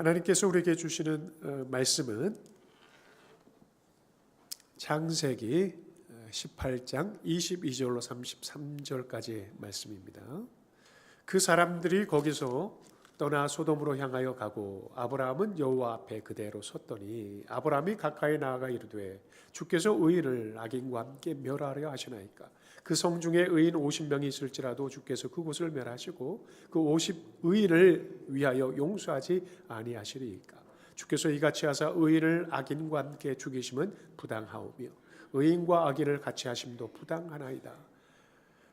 하나님께서 우리에게 주시는 말씀은 창세기 18장 22절로 33절까지의 말씀입니다. 그 사람들이 거기서 떠나 소돔으로 향하여 가고 아브라함은 여호와 앞에 그대로 섰더니 아브라함이 가까이 나아가 이르되 주께서 의인을 악인과 함께 멸하려 하시나이까. 그 성 중에 의인 50명이 있을지라도 주께서 그곳을 멸하시고 그 50의인을 위하여 용서하지 아니하시리이까. 주께서 이같이 하사 의인을 악인과 함께 죽이심은 부당하오며 의인과 악인을 같이 하심도 부당하나이다.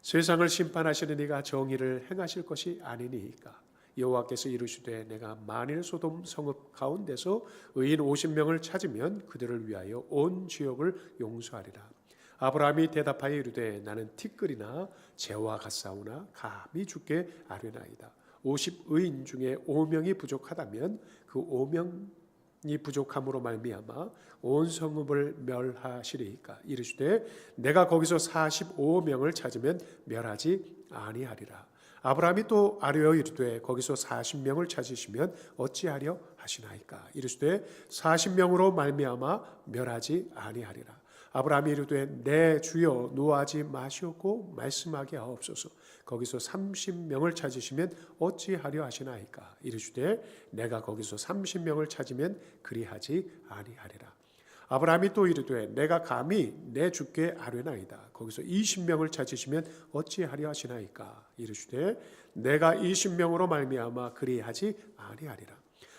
세상을 심판하시는 이가 정의를 행하실 것이 아니니이까. 여호와께서 이르시되 내가 만일 소돔 성읍 가운데서 의인 50명을 찾으면 그들을 위하여 온 지역을 용서하리라. 아브라함이 대답하여 이르되 나는 티끌이나 재와 같사오나 감히 주께 아뢰나이다. 50의인 중에 5명이 부족하다면 그 5명이 부족함으로 말미암아 온 성읍을 멸하시리이까. 이르시되 내가 거기서 45명을 찾으면 멸하지 아니하리라. 아브라함이 또 아뢰어 이르되 거기서 40명을 찾으시면 어찌하려 하시나이까. 이르시되 40명으로 말미암아 멸하지 아니하리라. 아브라함이 이르되 내 주여 노하지 마시옵고 말씀하게 하옵소서. 거기서 30명을 찾으시면 어찌하려 하시나이까. 이르시되 내가 거기서 30명을 찾으면 그리하지 아니하리라. 아브라함이 또 이르되 내가 감히 내 주께 아뢰나이다. 거기서 20명을 찾으시면 어찌하려 하시나이까. 이르시되 내가 20명으로 말미암아 그리하지 아니하리라.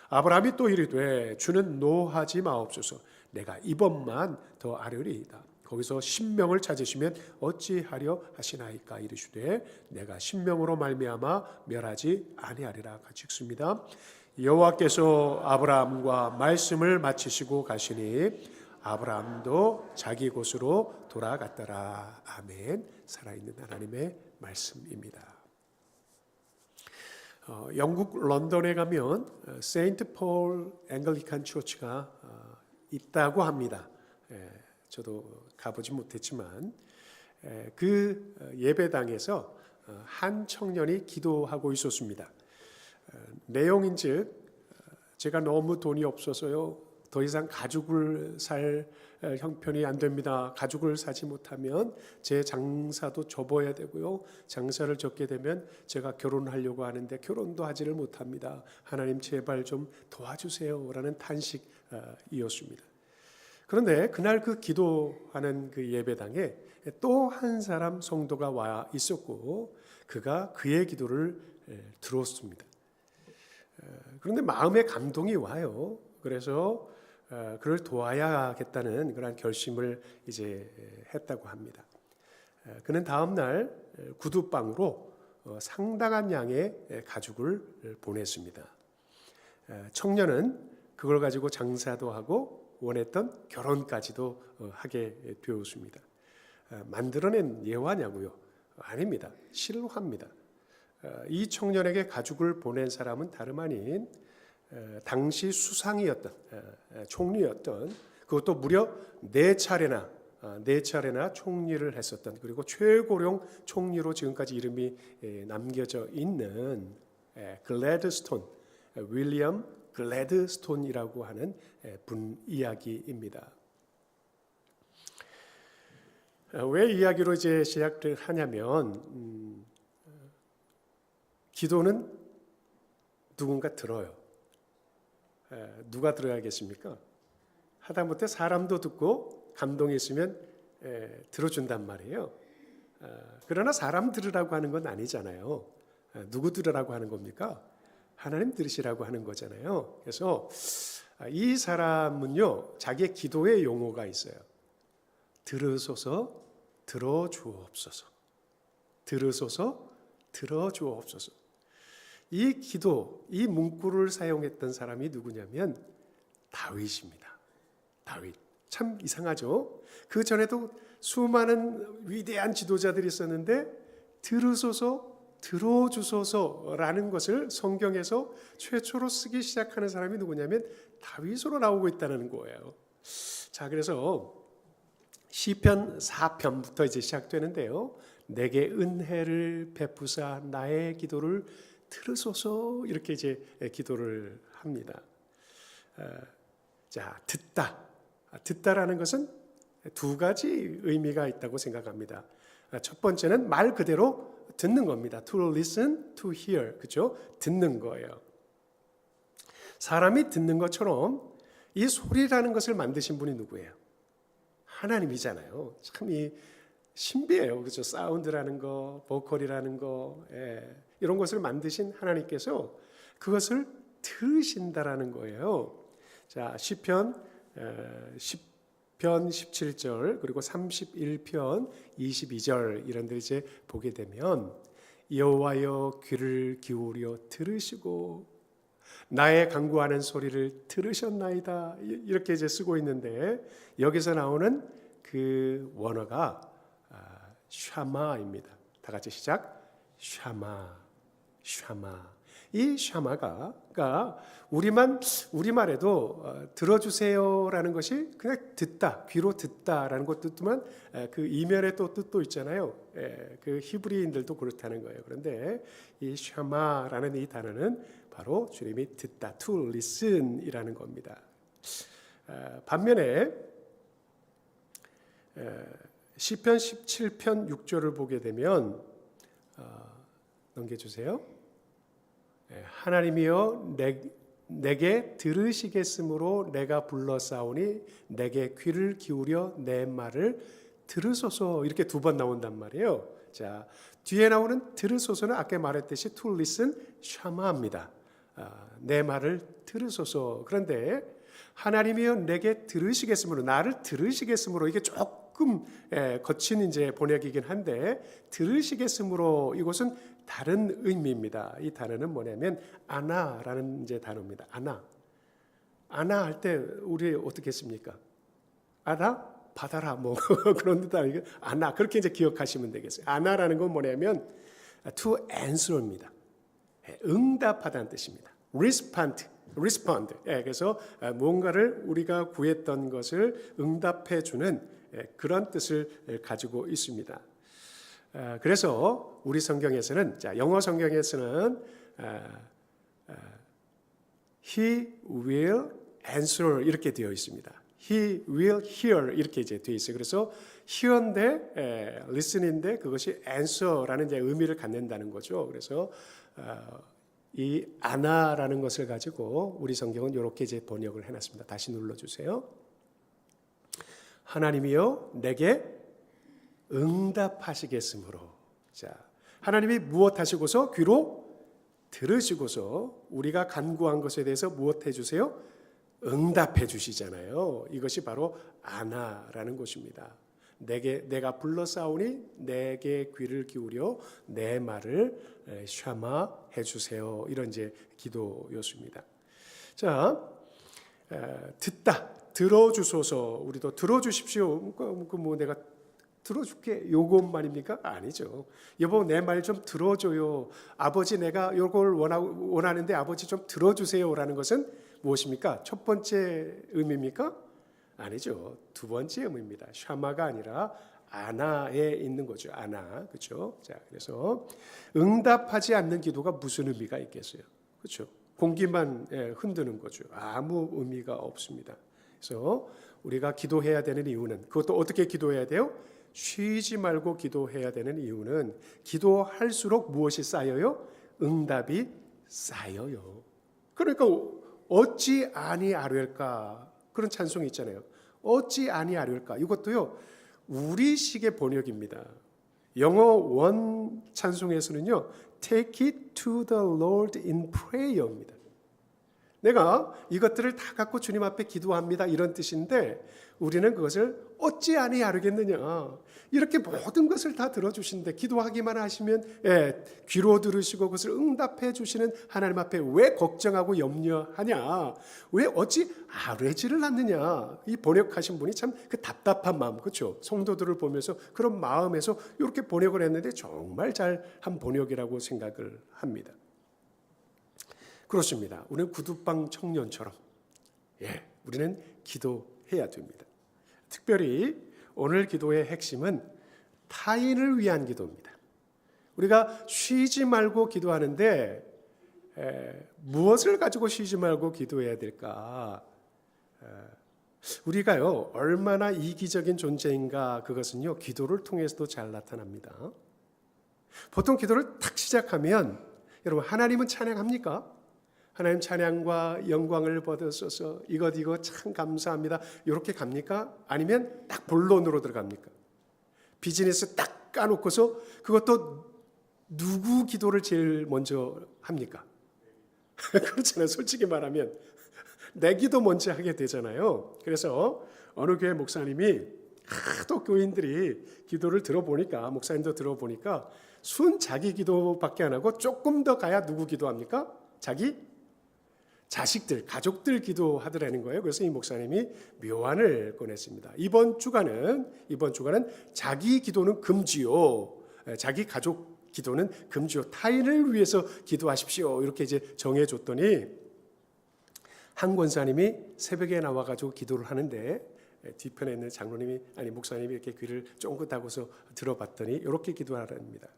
아브라함이 또 이르되 주는 노하지 마옵소서. 내가 이번만 더 아뢰리이다. 거기서 10명을 찾으시면 어찌하려 하시나이까. 이르시되 내가 10명으로 말미암아 멸하지 아니하리라. 같이 읽습니다. 여호와께서 아브라함과 말씀을 마치시고 가시니 아브라함도 자기 곳으로 돌아갔더라. 아멘. 살아있는 하나님의 말씀입니다. 영국 런던에 가면 세인트 폴 앵글리칸 처치가 있다고 합니다. 저도 가보지 못했지만 그 예배당에서 한 청년이 기도하고 있었습니다. 내용인즉 제가 너무 돈이 없어서요 더 이상 가죽을 살 형편이 안 됩니다. 가죽을 사지 못하면 제 장사도 접어야 되고요. 장사를 접게 되면 제가 결혼하려고 하는데 결혼도 하지를 못합니다. 하나님 제발 좀 도와주세요 라는 탄식이었습니다. 그런데 그날 그 기도하는 그 예배당에 또 한 사람 성도가 와 있었고 그가 그의 기도를 들었습니다. 그런데 마음에 감동이 와요. 그래서 그를 도와야겠다는 그런 결심을 이제 했다고 합니다. 그는 다음 날 구두방으로 상당한 양의 가죽을 보냈습니다. 청년은 그걸 가지고 장사도 하고 원했던 결혼까지도 하게 되었습니다. 만들어낸 예화냐고요? 아닙니다. 실화입니다. 이 청년에게 가죽을 보낸 사람은 다름 아닌 당시 수상이었던 총리였던, 그것도 무려 네 차례나 총리를 했었던, 그리고 최고령 총리로 지금까지 이름이 남겨져 있는 글래드스톤, 윌리엄 글래드스톤이라고 하는 분 이야기입니다. 왜 이야기로 이제 시작을 하냐면 기도는 누군가 들어요. 누가 들어야겠습니까? 하다못해 사람도 듣고 감동이 있으면 들어준단 말이에요. 그러나 사람 들으라고 하는 건 아니잖아요. 누구 들으라고 하는 겁니까? 하나님 들으시라고 하는 거잖아요. 그래서 이 사람은요 자기의 기도의 용어가 있어요. 들으소서 들어주옵소서. 들으소서 들어주옵소서. 이 기도, 이 문구를 사용했던 사람이 누구냐면 다윗입니다. 다윗. 참 이상하죠? 그 전에도 수많은 위대한 지도자들이 있었는데 들으소서 들어주소서라는 것을 성경에서 최초로 쓰기 시작하는 사람이 누구냐면 다윗으로 나오고 있다는 거예요. 자, 그래서 시편 4편부터 이제 시작되는데요. 내게 은혜를 베푸사 나의 기도를 들으소서 이렇게 이제 기도를 합니다. 자, 듣다라는 것은 두 가지 의미가 있다고 생각합니다. 첫 번째는 말 그대로 듣는 겁니다. To listen, to hear. 그죠? 듣는 거예요. 사람이 듣는 것처럼 이 소리라는 것을 만드신 분이 누구예요? 하나님이잖아요. 참 이 신비해요. 그렇죠? 사운드라는 거, 보컬이라는 거, 이런 것을 만드신 하나님께서 그것을 들으신다라는 거예요. 자, 시편 17절 그리고 31편 22절 이런 데 이제 보게 되면 여호와여 귀를 기울여 들으시고 나의 간구하는 소리를 들으셨나이다 이렇게 이제 쓰고 있는데 여기서 나오는 그 원어가 샤마입니다. 다 같이 시작. 샤마. 이 샤마가 그러니까 우리말에도 들어주세요라는 것이 그냥 듣다, 귀로 듣다라는 것도만 그 이면에 또 뜻도 있잖아요. 그 히브리인들도 그렇다는 거예요. 그런데 이 샤마라는 이 단어는 바로 주님이 듣다, to listen이라는 겁니다. 반면에 시편 17편 6절을 보게 되면 넘겨주세요. 하나님이여 내게 들으시겠으므로 내가 불러싸오니 내게 귀를 기울여 내 말을 들으소서 이렇게 두 번 나온단 말이에요. 자, 뒤에 나오는 들으소서는 아까 말했듯이 to listen 샤마입니다. 내 말을 들으소서. 그런데 하나님이여 내게 들으시겠으므로 나를 들으시겠으므로 이게 조금 거친 이제 번역이긴 한데 들으시겠으므로 이것은 다른 의미입니다. 이 단어는 뭐냐면 아나라는 이제 단어입니다. 아나 할 때 우리 어떻게 했습니까? 아나 받아라 뭐 그런 뜻 아니고 아나 그렇게 이제 기억하시면 되겠어요. 아나라는 건 뭐냐면 to answer입니다. 응답하다는 뜻입니다. respond. 그래서 뭔가를 우리가 구했던 것을 응답해 주는 그런 뜻을 가지고 있습니다. 그래서 우리 성경에서는 영어 성경에서는 He will answer 이렇게 되어 있습니다. He will hear 이렇게 이제 되어 있어요. 그래서 hear인데 listen인데 그것이 answer라는 이제 의미를 갖는다는 거죠. 그래서 이 아나라는 것을 가지고 우리 성경은 이렇게 이제 번역을 해놨습니다. 다시 눌러주세요. 하나님이여 내게 응답하시겠으므로. 자, 하나님이 무엇 하시고서 귀로 들으시고서 우리가 간구한 것에 대해서 무엇 해주세요? 응답해 주시잖아요. 이것이 바로 아나라는 것입니다. 내가 불러싸오니 내게 귀를 기울여 내 말을 샤마 해주세요. 이런 이제 기도였습니다. 자, 듣다, 들어주소서. 우리도 들어주십시오. 뭐 내가 들어줄게 요것만입니까? 아니죠. 여보 내 말 좀 들어줘요. 아버지 내가 요걸 원하는데 아버지 좀 들어주세요라는 것은 무엇입니까? 첫 번째 의미입니까? 아니죠. 두 번째 의미입니다. 샤마가 아니라 아나에 있는 거죠. 아나. 그렇죠? 자, 그래서 응답하지 않는 기도가 무슨 의미가 있겠어요? 그렇죠? 공기만 흔드는 거죠. 아무 의미가 없습니다. 그래서 우리가 기도해야 되는 이유는 그것도 어떻게 기도해야 돼요? 쉬지 말고 기도해야 되는 이유는 기도할수록 무엇이 쌓여요? 응답이 쌓여요. 그러니까 어찌 아니하려까 그런 찬송이 있잖아요. 어찌 아니하려까 이것도요 우리식의 번역입니다. 영어 원 찬송에서는요 Take it to the Lord in prayer입니다. 내가 이것들을 다 갖고 주님 앞에 기도합니다 이런 뜻인데 우리는 그것을 어찌 아니하겠느냐 이렇게 모든 것을 다 들어주시는데 기도하기만 하시면 귀로 들으시고 그것을 응답해 주시는 하나님 앞에 왜 걱정하고 염려하냐 왜 어찌 아뢰지를 않느냐 이 번역하신 분이 참 그 답답한 마음 그렇죠 성도들을 보면서 그런 마음에서 이렇게 번역을 했는데 정말 잘한 번역이라고 생각을 합니다. 그렇습니다. 우리는 구두방 청년처럼 우리는 기도해야 됩니다. 특별히 오늘 기도의 핵심은 타인을 위한 기도입니다. 우리가 쉬지 말고 기도하는데 무엇을 가지고 쉬지 말고 기도해야 될까? 우리가요 얼마나 이기적인 존재인가 그것은요 기도를 통해서도 잘 나타납니다. 보통 기도를 탁 시작하면 여러분 하나님은 찬양합니까? 하나님 찬양과 영광을 받으소서 이것 참 감사합니다 이렇게 갑니까? 아니면 딱 본론으로 들어갑니까? 비즈니스 딱 까놓고서 그것도 누구 기도를 제일 먼저 합니까? 그렇잖아요. 솔직히 말하면 내 기도 먼저 하게 되잖아요. 그래서 어느 교회 목사님이 하도 교인들이 기도를 들어보니까 목사님도 들어보니까 순 자기 기도밖에 안 하고 조금 더 가야 누구 기도합니까? 자기 자식들, 가족들 기도하더라는 거예요. 그래서 이 목사님이 묘안을 꺼냈습니다. 이번 주간은 자기 기도는 금지요. 자기 가족 기도는 금지요. 타인을 위해서 기도하십시오. 이렇게 이제 정해줬더니 한 권사님이 새벽에 나와가지고 기도를 하는데 뒤편에 있는 장로님이 목사님이 이렇게 귀를 쫑긋하고서 들어봤더니 이렇게 기도하랍니다.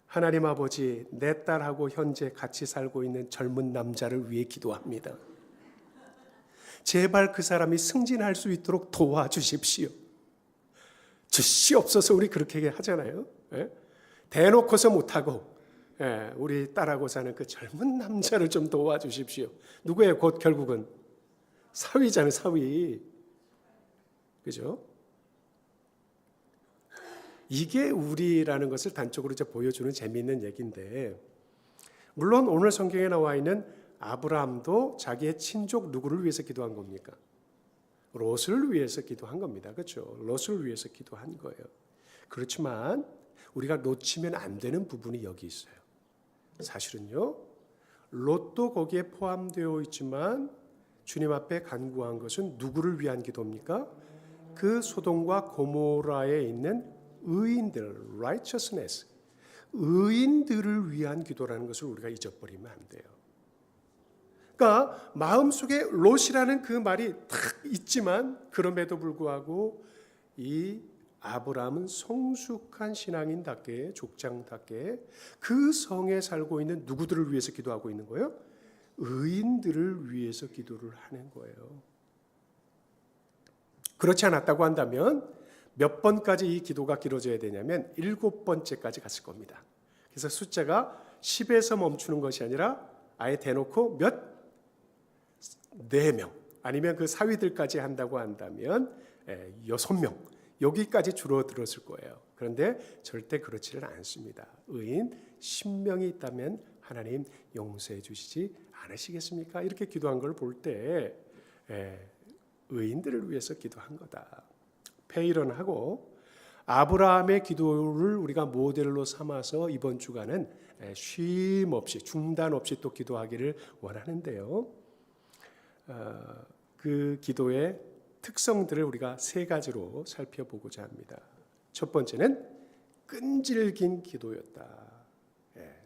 하나님 아버지, 내 딸하고 현재 같이 살고 있는 젊은 남자를 위해 기도합니다. 제발 그 사람이 승진할 수 있도록 도와주십시오. 주시옵소서. 우리 그렇게 하잖아요. 대놓고서 못하고 우리 딸하고 사는 그 젊은 남자를 좀 도와주십시오. 누구예요? 곧 결국은 사위잖아요. 사위. 그죠? 이게 우리라는 것을 단적으로 이제 보여주는 재미있는 얘기인데, 물론 오늘 성경에 나와 있는 아브라함도 자기의 친족 누구를 위해서 기도한 겁니까? 롯을 위해서 기도한 겁니다. 그렇죠? 롯을 위해서 기도한 거예요. 그렇지만 우리가 놓치면 안 되는 부분이 여기 있어요. 사실은요, 롯도 거기에 포함되어 있지만 주님 앞에 간구한 것은 누구를 위한 기도입니까? 그 소돔과 고모라에 있는 의인들, righteousness, 의인들을 위한 기도라는 것을 우리가 잊어버리면 안 돼요. 그러니까 마음속에 롯이라는 그 말이 딱 있지만 그럼에도 불구하고 이 아브라함은 성숙한 신앙인답게 족장답게 그 성에 살고 있는 누구들을 위해서 기도하고 있는 거예요? 의인들을 위해서 기도를 하는 거예요. 그렇지 않았다고 한다면 몇 번까지 이 기도가 길어져야 되냐면 7번째까지 갔을 겁니다. 그래서 숫자가 10에서 멈추는 것이 아니라 아예 대놓고 4명 아니면 그 사위들까지 한다고 한다면 6명 여기까지 줄어들었을 거예요. 그런데 절대 그렇지는 않습니다. 의인 10명이 있다면 하나님 용서해 주시지 않으시겠습니까? 이렇게 기도한 걸 볼 때 의인들을 위해서 기도한 거다. 페이런하고 아브라함의 기도를 우리가 모델로 삼아서 이번 주간은 쉼 없이 중단 없이 또 기도하기를 원하는데요. 그 기도의 특성들을 우리가 3가지로 살펴보고자 합니다. 첫 번째는 끈질긴 기도였다.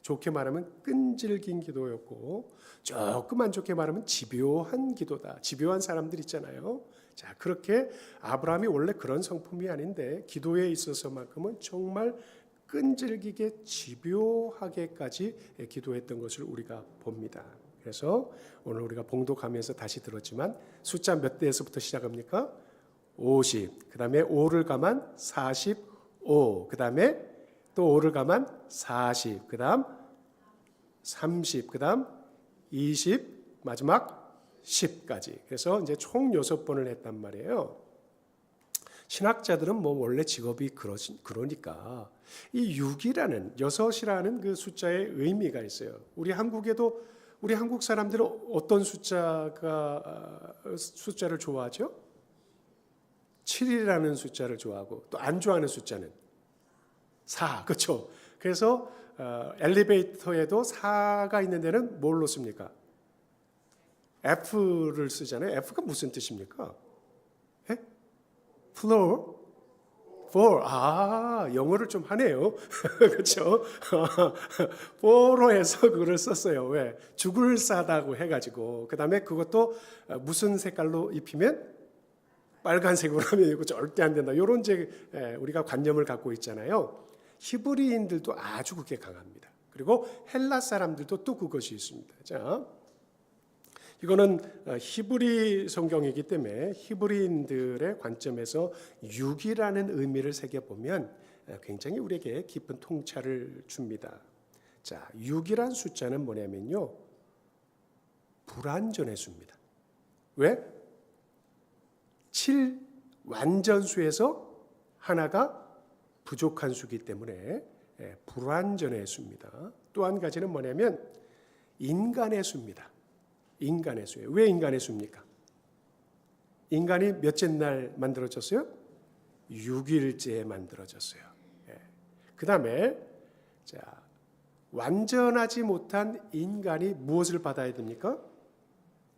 좋게 말하면 끈질긴 기도였고 조금 안 좋게 말하면 집요한 기도다. 집요한 사람들 있잖아요. 자, 그렇게 아브라함이 원래 그런 성품이 아닌데 기도에 있어서만큼은 정말 끈질기게 집요하게까지 기도했던 것을 우리가 봅니다. 그래서 오늘 우리가 봉독하면서 다시 들었지만 숫자 몇 대에서부터 시작합니까? 50, 그 다음에 5를 감한 45, 그 다음에 또 5를 감한 40, 그 다음 30, 그 다음 20, 마지막 10까지. 그래서 이제 총 6번을 했단 말이에요. 신학자들은 뭐 원래 직업이 그러니까 이 6이라는 6이라는 그 숫자의 의미가 있어요. 우리 한국에도 우리 한국 사람들은 어떤 숫자를 좋아하죠? 7이라는 숫자를 좋아하고 또 안 좋아하는 숫자는 4, 그렇죠? 그래서 엘리베이터에도 4가 있는 데는 뭘로 씁니까? F를 쓰잖아요. F가 무슨 뜻입니까? floor? for. 영어를 좀 하네요. 그렇죠? for로 해서 그걸 썼어요. 왜? 죽을 싸다고 해가지고. 그 다음에 그것도 무슨 색깔로 입히면? 빨간색으로 하면 이거 절대 안 된다. 이런 이제 우리가 관념을 갖고 있잖아요. 히브리인들도 아주 그게 강합니다. 그리고 헬라 사람들도 또 그것이 있습니다. 자, 이거는 히브리 성경이기 때문에 히브리인들의 관점에서 6이라는 의미를 새겨보면 굉장히 우리에게 깊은 통찰을 줍니다. 자, 6이란 숫자는 뭐냐면요, 불완전의 수입니다. 왜? 7 완전수에서 하나가 부족한 수이기 때문에 불완전의 수입니다. 또 한 가지는 뭐냐면 인간의 수입니다. 인간의 수예요. 왜 인간의 수입니까? 인간이 몇째 날 만들어졌어요? 6일째에 만들어졌어요. 그 다음에 자, 완전하지 못한 인간이 무엇을 받아야 됩니까?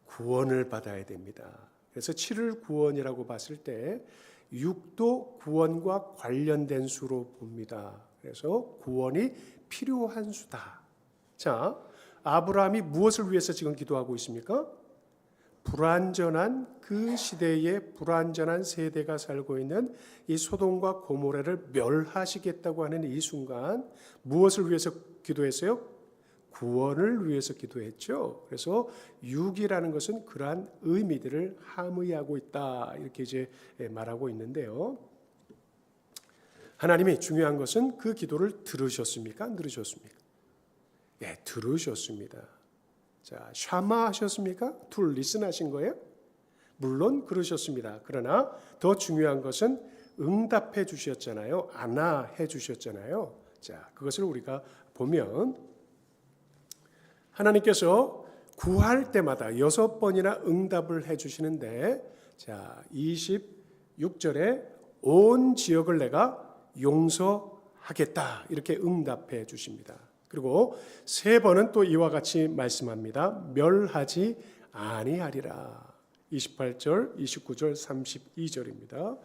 구원을 받아야 됩니다. 그래서 7을 구원이라고 봤을 때 6도 구원과 관련된 수로 봅니다. 그래서 구원이 필요한 수다. 자, 아브라함이 무엇을 위해서 지금 기도하고 있습니까? 불완전한 그 시대에 불완전한 세대가 살고 있는 이 소돔과 고모라를 멸하시겠다고 하는 이 순간 무엇을 위해서 기도했어요? 구원을 위해서 기도했죠. 그래서 6이라는 것은 그러한 의미들을 함의하고 있다. 이렇게 이제 말하고 있는데요. 하나님이 중요한 것은 그 기도를 들으셨습니까? 안 들으셨습니까? 예, 들으셨습니다. 자, 샤마 하셨습니까? to listen 하신 거예요? 물론 그러셨습니다. 그러나 더 중요한 것은 응답해 주셨잖아요. 안아해 주셨잖아요. 자, 그것을 우리가 보면 하나님께서 구할 때마다 6번이나 응답을 해 주시는데, 자, 26절에 온 지역을 내가 용서하겠다. 이렇게 응답해 주십니다. 그리고 3번은 또 이와 같이 말씀합니다. 멸하지 아니하리라. 28절, 29절, 32절입니다.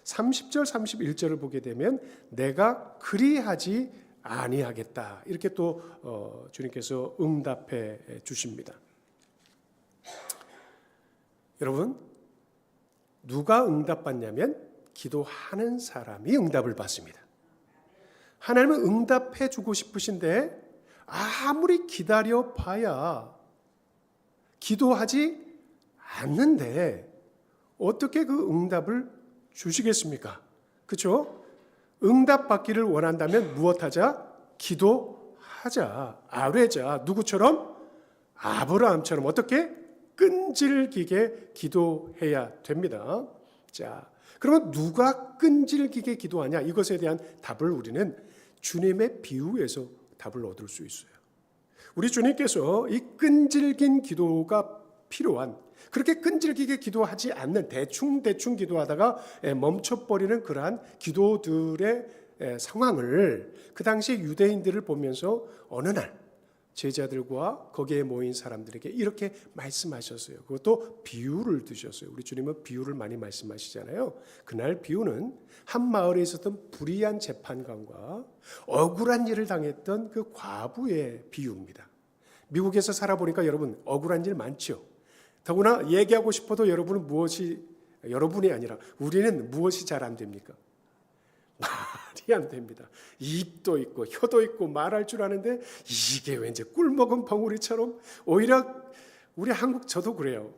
30절, 31절을 보게 되면 내가 그리하지 아니하겠다. 이렇게 또 주님께서 응답해 주십니다. 여러분, 누가 응답받냐면 기도하는 사람이 응답을 받습니다. 하나님은 응답해 주고 싶으신데 아무리 기다려 봐야 기도하지 않는데 어떻게 그 응답을 주시겠습니까? 그렇죠? 응답 받기를 원한다면 무엇하자? 기도하자. 아뢰자. 누구처럼? 아브라함처럼 어떻게? 끈질기게 기도해야 됩니다. 자, 그러면 누가 끈질기게 기도하냐? 이것에 대한 답을 우리는 주님의 비유에서 답을 얻을 수 있어요. 우리 주님께서 이 끈질긴 기도가 필요한, 그렇게 끈질기게 기도하지 않는 대충 기도하다가 멈춰버리는 그러한 기도들의 상황을 그 당시 유대인들을 보면서 어느 날 제자들과 거기에 모인 사람들에게 이렇게 말씀하셨어요. 그것도 비유를 드셨어요. 우리 주님은 비유를 많이 말씀하시잖아요. 그날 비유는 한 마을에 있었던 불의한 재판관과 억울한 일을 당했던 그 과부의 비유입니다. 미국에서 살아보니까 여러분 억울한 일 많죠. 더구나 얘기하고 싶어도 여러분이 아니라 우리는 무엇이 잘 안 됩니까? 말이 안 됩니다. 입도 있고 혀도 있고 말할 줄 아는데 이게 왠지 꿀먹은 벙우리처럼, 오히려 우리 한국 저도 그래요.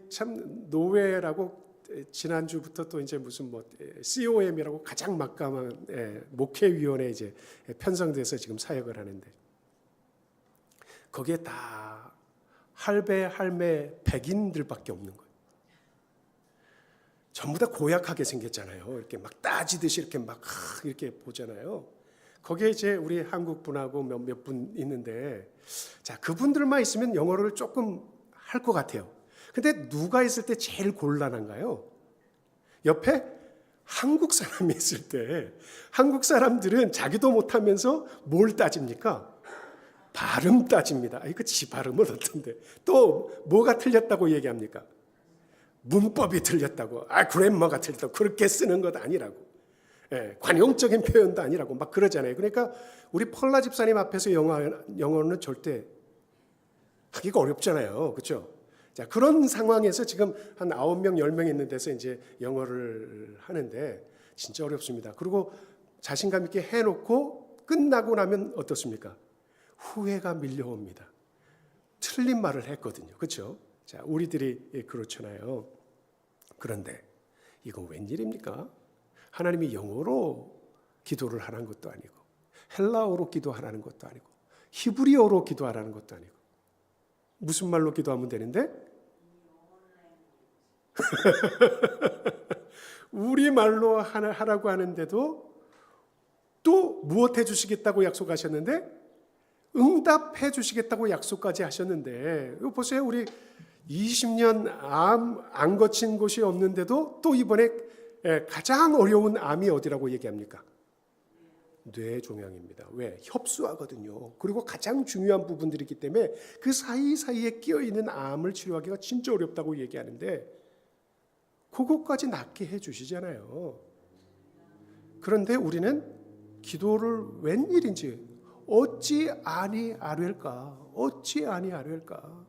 참 노예라고 지난주부터 또 이제 무슨 COM이라고 가장 막강한 목회위원회 이제 편성돼서 지금 사역을 하는데 거기에 다 할배, 할매, 백인들밖에 없는 거예요. 전부 다 고약하게 생겼잖아요. 이렇게 막 따지듯이 이렇게 막 이렇게 보잖아요. 거기에 이제 우리 한국 분하고 몇 분 있는데, 자, 그분들만 있으면 영어를 조금 할 것 같아요. 근데 누가 있을 때 제일 곤란한가요? 옆에 한국 사람이 있을 때, 한국 사람들은 자기도 못하면서 뭘 따집니까? 발음 따집니다. 이거 지 발음은 어떤데? 또 뭐가 틀렸다고 얘기합니까? 문법이 틀렸다고, 그래머가 틀렸다고, 그렇게 쓰는 것 아니라고, 관용적인 표현도 아니라고 막 그러잖아요. 그러니까 우리 펄라 집사님 앞에서 영어는 절대 하기가 어렵잖아요. 그렇죠? 자, 그런 상황에서 지금 한 9명, 10명 있는 데서 이제 영어를 하는데 진짜 어렵습니다. 그리고 자신감 있게 해놓고 끝나고 나면 어떻습니까? 후회가 밀려옵니다. 틀린 말을 했거든요. 그렇죠? 자, 우리들이 그렇잖아요. 그런데 이건 웬일입니까? 하나님이 영어로 기도를 하라는 것도 아니고 헬라어로 기도하라는 것도 아니고 히브리어로 기도하라는 것도 아니고 무슨 말로 기도하면 되는데? 우리말로 하라고 하는데도 또 무엇 해주시겠다고 약속하셨는데 응답해 주시겠다고 약속까지 하셨는데 이거 보세요. 우리 20년 암 안 거친 곳이 없는데도 또 이번에 가장 어려운 암이 어디라고 얘기합니까? 뇌종양입니다. 왜? 협소하거든요. 그리고 가장 중요한 부분들이기 때문에 그 사이사이에 끼어있는 암을 치료하기가 진짜 어렵다고 얘기하는데 그것까지 낫게 해주시잖아요. 그런데 우리는 기도를 웬일인지 어찌 아니하릴까? 어찌 아니하릴까?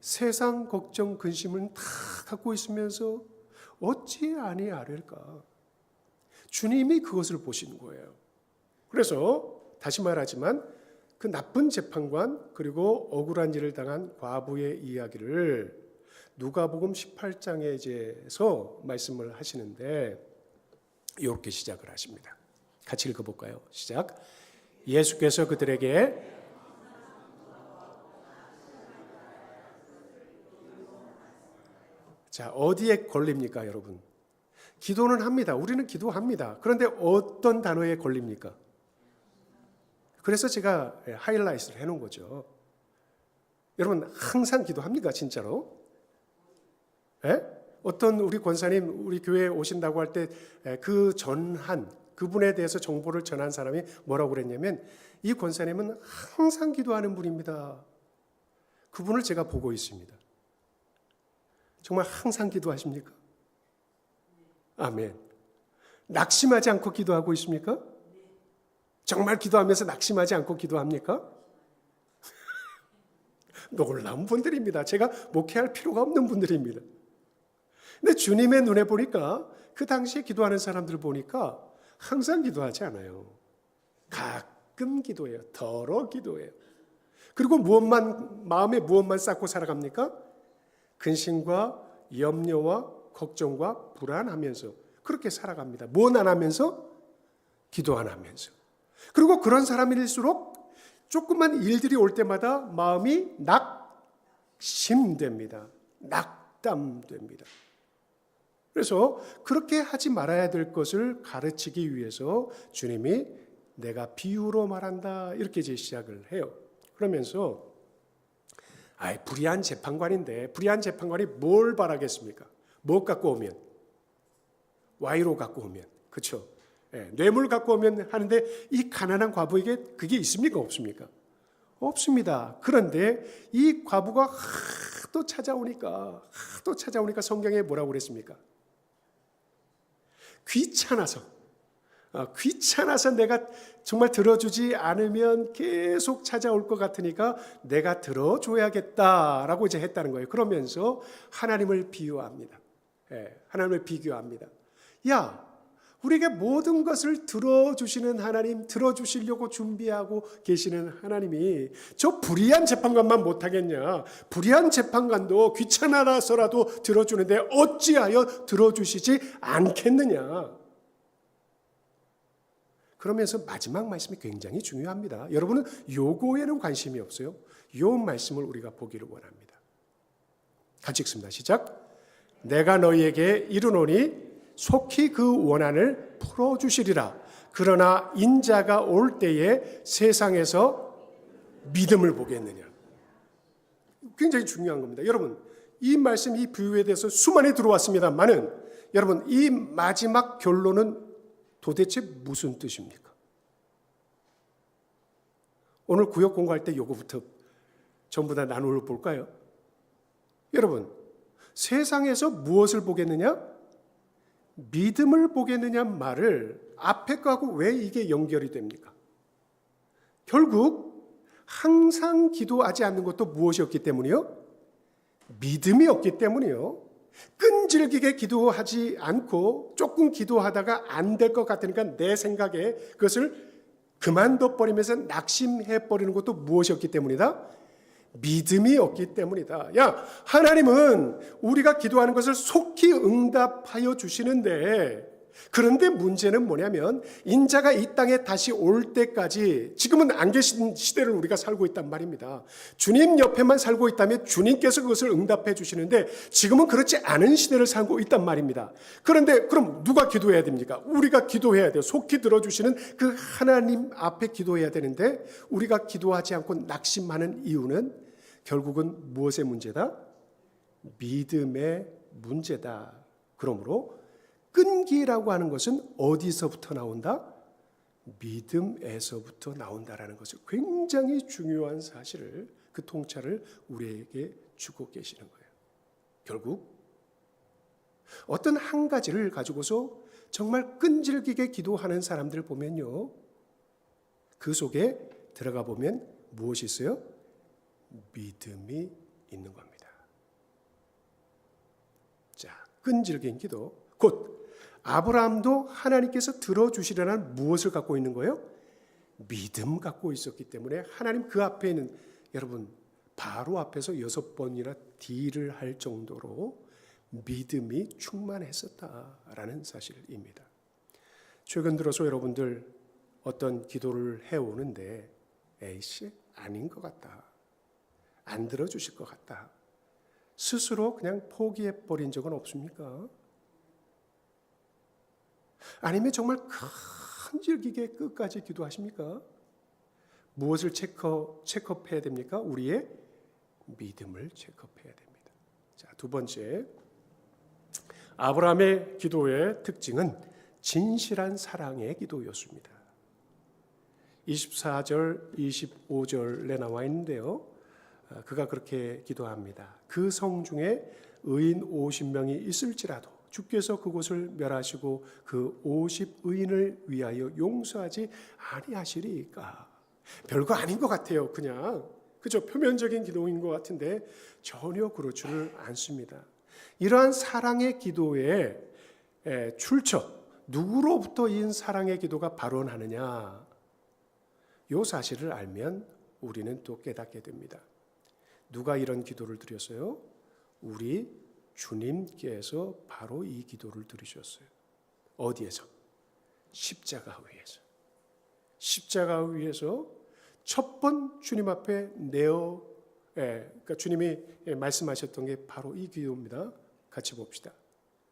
세상 걱정 근심은 다 갖고 있으면서 어찌 아니하릴까? 주님이 그것을 보시는 거예요. 그래서 다시 말하지만 그 나쁜 재판관 그리고 억울한 일을 당한 과부의 이야기를 누가복음 18장에서 말씀을 하시는데 이렇게 시작을 하십니다. 같이 읽어볼까요? 시작. 예수께서 그들에게 자, 어디에 걸립니까, 여러분? 기도는 합니다. 우리는 기도합니다. 그런데 어떤 단어에 걸립니까? 그래서 제가 하이라이트를 해놓은 거죠. 여러분 항상 기도합니까, 진짜로? 예? 어떤 우리 권사님 우리 교회에 오신다고 할 때 그 전한 그분에 대해서 정보를 전한 사람이 뭐라고 그랬냐면 이 권사님은 항상 기도하는 분입니다. 그분을 제가 보고 있습니다. 정말 항상 기도하십니까? 아멘. 낙심하지 않고 기도하고 있습니까? 정말 기도하면서 낙심하지 않고 기도합니까? 놀라운 분들입니다. 제가 목회할 필요가 없는 분들입니다. 근데 주님의 눈에 보니까 그 당시에 기도하는 사람들 보니까 항상 기도하지 않아요. 가끔 기도해요. 덜어 기도해요. 그리고 마음에 무엇만 쌓고 살아갑니까? 근심과 염려와 걱정과 불안하면서 그렇게 살아갑니다. 무엇 안 하면서? 기도 안 하면서. 그리고 그런 사람일수록 조그만 일들이 올 때마다 마음이 낙심됩니다. 낙담됩니다. 그래서 그렇게 하지 말아야 될 것을 가르치기 위해서 주님이 내가 비유로 말한다 이렇게 이제 시작을 해요. 그러면서 불의한 재판관인데 불의한 재판관이 뭘 바라겠습니까? 뭐 갖고 오면? 와이로 갖고 오면. 그렇죠? 뇌물 갖고 오면 하는데 이 가난한 과부에게 그게 있습니까? 없습니까? 없습니다. 그런데 이 과부가 하도 찾아오니까 성경에 뭐라고 그랬습니까? 귀찮아서 내가 정말 들어주지 않으면 계속 찾아올 것 같으니까 내가 들어줘야겠다라고 이제 했다는 거예요. 그러면서 하나님을 비유합니다. 하나님을 비교합니다. 야, 우리에게 모든 것을 들어주시는 하나님, 들어주시려고 준비하고 계시는 하나님이 저 불의한 재판관만 못하겠냐? 불의한 재판관도 귀찮아서라도 들어주는데 어찌하여 들어주시지 않겠느냐? 그러면서 마지막 말씀이 굉장히 중요합니다. 여러분은 요거에는 관심이 없어요? 요 말씀을 우리가 보기를 원합니다. 같이 읽습니다. 시작. 내가 너희에게 이르노니 속히 그 원한을 풀어주시리라. 그러나 인자가 올 때에 세상에서 믿음을 보겠느냐. 굉장히 중요한 겁니다. 여러분 이 말씀, 이 비유에 대해서 수많이 들어왔습니다만은 여러분 이 마지막 결론은 도대체 무슨 뜻입니까? 오늘 구역 공부할 때 요거부터 전부 다 나누어 볼까요? 여러분 세상에서 무엇을 보겠느냐? 믿음을 보겠느냐 말을 앞에 거하고 왜 이게 연결이 됩니까? 결국 항상 기도하지 않는 것도 무엇이었기 때문이요? 믿음이 없기 때문이요. 끈질기게 기도하지 않고 조금 기도하다가 안 될 것 같으니까 내 생각에 그것을 그만둬 버리면서 낙심해 버리는 것도 무엇이었기 때문이다? 믿음이 없기 때문이다. 야, 하나님은 우리가 기도하는 것을 속히 응답하여 주시는데, 그런데 문제는 뭐냐면 인자가 이 땅에 다시 올 때까지 지금은 안 계신 시대를 우리가 살고 있단 말입니다. 주님 옆에만 살고 있다면 주님께서 그것을 응답해 주시는데 지금은 그렇지 않은 시대를 살고 있단 말입니다. 그런데 그럼 누가 기도해야 됩니까? 우리가 기도해야 돼요. 속히 들어주시는 그 하나님 앞에 기도해야 되는데 우리가 기도하지 않고 낙심하는 이유는 결국은 무엇의 문제다? 믿음의 문제다. 그러므로 끈기라고 하는 것은 어디서부터 나온다? 믿음에서부터 나온다라는 것을 굉장히 중요한 사실을, 그 통찰을 우리에게 주고 계시는 거예요. 결국 어떤 한 가지를 가지고서 정말 끈질기게 기도하는 사람들 보면요, 그 속에 들어가 보면 무엇이 있어요? 믿음이 있는 겁니다. 자, 끈질긴 기도, 곧 아브라함도 하나님께서 들어주시려는 무엇을 갖고 있는 거예요? 믿음 갖고 있었기 때문에 하나님 그 앞에 있는, 여러분 바로 앞에서 6번이나 딜을 할 정도로 믿음이 충만했었다라는 사실입니다. 최근 들어서 여러분들 어떤 기도를 해오는데 에이씨 아닌 것 같다, 안 들어주실 것 같다, 스스로 그냥 포기해버린 적은 없습니까? 아니면 정말 끈질기게 끝까지 기도하십니까? 무엇을 체크업해야 됩니까? 우리의 믿음을 체크업해야 됩니다. 자, 두 번째, 아브라함의 기도의 특징은 진실한 사랑의 기도였습니다. 24절, 25절에 나와 있는데요, 그가 그렇게 기도합니다. 그 성 중에 의인 50명이 있을지라도 주께서 그곳을 멸하시고 그 50의인을 위하여 용서하지 아니하시리까. 별거 아닌 것 같아요. 그냥 그저 표면적인 기도인 것 같은데 전혀 그렇지를 않습니다. 이러한 사랑의 기도의 출처, 누구로부터 이 사랑의 기도가 발원하느냐, 이 사실을 알면 우리는 또 깨닫게 됩니다. 누가 이런 기도를 드렸어요? 우리 주님께서 바로 이 기도를 들으셨어요. 어디에서? 십자가 위에서. 십자가 위에서 첫 번 주님 앞에 그러니까 주님이 말씀하셨던 게 바로 이 기도입니다. 같이 봅시다.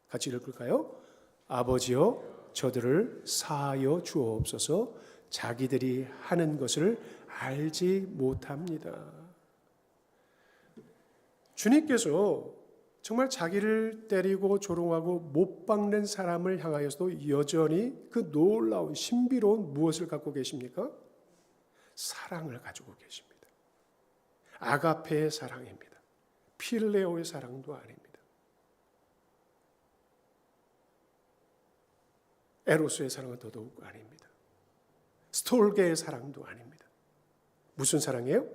같이 읽을까요? 아버지여 저들을 사하여 주옵소서, 자기들이 하는 것을 알지 못합니다. 주님께서 정말 자기를 때리고 조롱하고 못 박는 사람을 향하여서도 여전히 그 놀라운 신비로운 무엇을 갖고 계십니까? 사랑을 가지고 계십니다. 아가페의 사랑입니다. 필레오의 사랑도 아닙니다. 에로스의 사랑은 더더욱 아닙니다. 스톨게의 사랑도 아닙니다. 무슨 사랑이에요?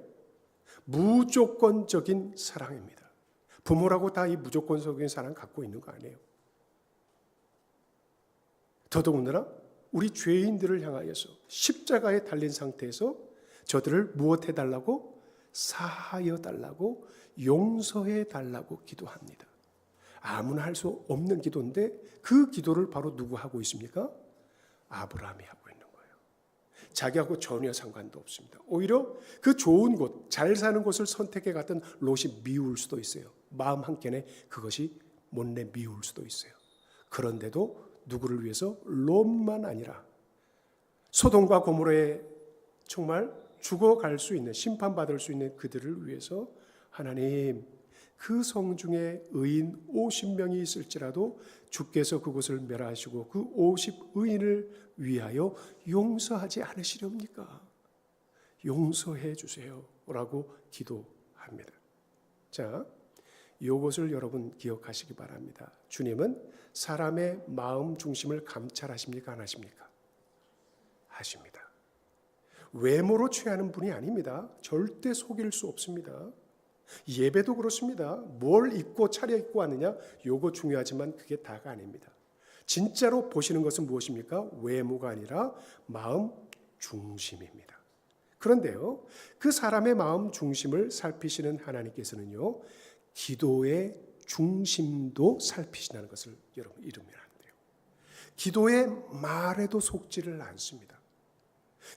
무조건적인 사랑입니다. 부모라고 다 이 무조건적인 사랑 갖고 있는 거 아니에요. 더더군다나 우리 죄인들을 향하여서 십자가에 달린 상태에서 저들을 무엇 해달라고? 사하여 달라고, 용서해 달라고 기도합니다. 아무나 할 수 없는 기도인데 그 기도를 바로 누구 하고 있습니까? 아브라함이 하고 있는 거예요. 자기하고 전혀 상관도 없습니다. 오히려 그 좋은 곳, 잘 사는 곳을 선택해 갔던 롯이 미울 수도 있어요. 마음 한켠에 그것이 못내 미울 수도 있어요. 그런데도 누구를 위해서? 롯만 아니라 소돔과 고모라에 정말 죽어갈 수 있는, 심판받을 수 있는 그들을 위해서 하나님, 그 성 중에 의인 50명이 있을지라도 주께서 그곳을 멸하시고 그 50의인을 위하여 용서하지 않으시렵니까? 용서해 주세요 라고 기도합니다. 자, 이것을 여러분 기억하시기 바랍니다. 주님은 사람의 마음 중심을 감찰하십니까? 안 하십니까? 하십니다. 외모로 취하는 분이 아닙니다. 절대 속일 수 없습니다. 예배도 그렇습니다. 뭘 입고 차려입고 왔느냐, 요거 중요하지만 그게 다가 아닙니다. 진짜로 보시는 것은 무엇입니까? 외모가 아니라 마음 중심입니다. 그런데요, 그 사람의 마음 중심을 살피시는 하나님께서는요, 기도의 중심도 살피신다는 것을 여러분 잊으면 안 돼요. 기도의 말에도 속지를 않습니다.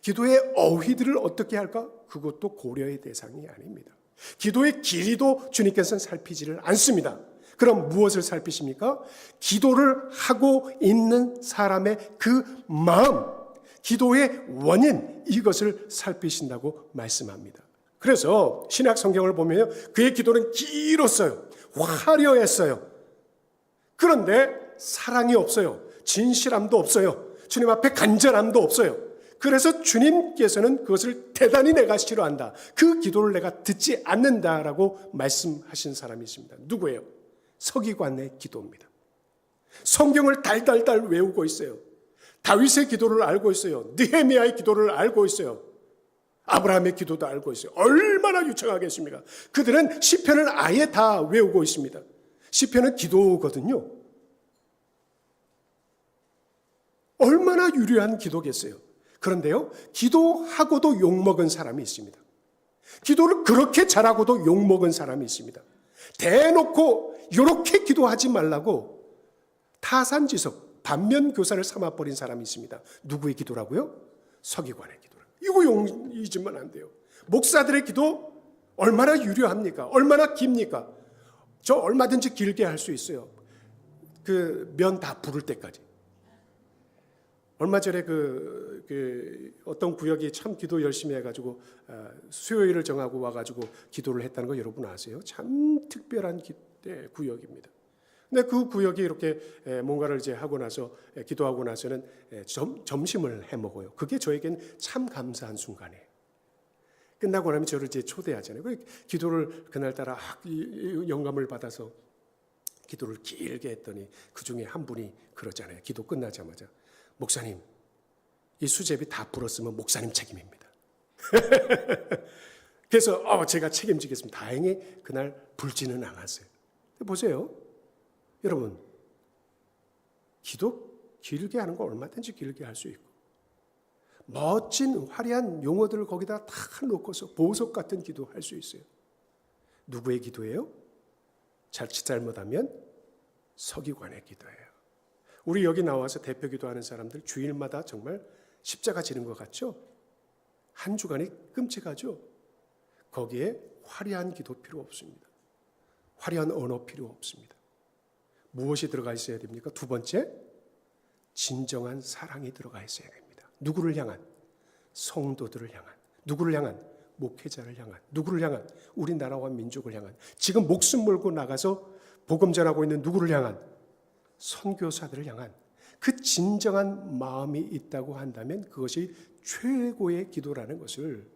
기도의 어휘들을 어떻게 할까? 그것도 고려의 대상이 아닙니다. 기도의 길이도 주님께서는 살피지를 않습니다. 그럼 무엇을 살피십니까? 기도를 하고 있는 사람의 그 마음, 기도의 원인, 이것을 살피신다고 말씀합니다. 그래서 신약 성경을 보면 그의 기도는 길었어요. 화려했어요. 그런데 사랑이 없어요. 진실함도 없어요. 주님 앞에 간절함도 없어요. 그래서 주님께서는 그것을 대단히 내가 싫어한다. 그 기도를 내가 듣지 않는다라고 말씀하신 사람이 있습니다. 누구예요? 서기관의 기도입니다. 성경을 달달달 외우고 있어요. 다윗의 기도를 알고 있어요. 느헤미야의 기도를 알고 있어요. 아브라함의 기도도 알고 있어요. 얼마나 유창하겠습니까? 그들은 시편을 아예 다 외우고 있습니다. 시편은 기도거든요. 얼마나 유려한 기도겠어요. 그런데요, 기도하고도 욕먹은 사람이 있습니다. 기도를 그렇게 잘하고도 욕먹은 사람이 있습니다. 대놓고 이렇게 기도하지 말라고 타산지석, 반면교사를 삼아버린 사람이 있습니다. 누구의 기도라고요? 서기관의 기도라고요. 이거 잊으면 안 돼요. 목사들의 기도 얼마나 유려합니까? 얼마나 깁니까? 저 얼마든지 길게 할 수 있어요. 그 면 다 부를 때까지. 얼마 전에 어떤 구역이 참 기도 열심히 해가지고 수요일을 정하고 와가지고 기도를 했다는 거 여러분 아세요? 참 특별한 구역입니다. 근데 그 구역이 이렇게 뭔가를 이제 하고 나서 기도하고 나서는 점심을 해 먹어요. 그게 저에겐 참 감사한 순간이에요. 끝나고 나면 저를 이제 초대하잖아요. 기도를 그날따라 영감을 받아서 기도를 길게 했더니 그 중에 한 분이 그러잖아요. 기도 끝나자마자 목사님, 이 수제비 다 불었으면 목사님 책임입니다. 그래서 제가 책임지겠습니다. 다행히 그날 불지는 않았어요. 보세요. 여러분, 기도 길게 하는 거 얼마든지 길게 할 수 있고 멋진 화려한 용어들을 거기다 다 놓고서 보석 같은 기도 할 수 있어요. 누구의 기도예요? 자칫 잘못하면 서기관의 기도예요. 우리 여기 나와서 대표 기도하는 사람들 주일마다 정말 십자가 지는 것 같죠? 한 주간이 끔찍하죠? 거기에 화려한 기도 필요 없습니다. 화려한 언어 필요 없습니다. 무엇이 들어가 있어야 됩니까? 두 번째, 진정한 사랑이 들어가 있어야 됩니다. 누구를 향한? 성도들을 향한. 누구를 향한? 목회자를 향한. 누구를 향한? 우리나라와 민족을 향한. 지금 목숨 걸고 나가서 복음 전하고 있는 누구를 향한? 선교사들을 향한. 그 진정한 마음이 있다고 한다면 그것이 최고의 기도라는 것을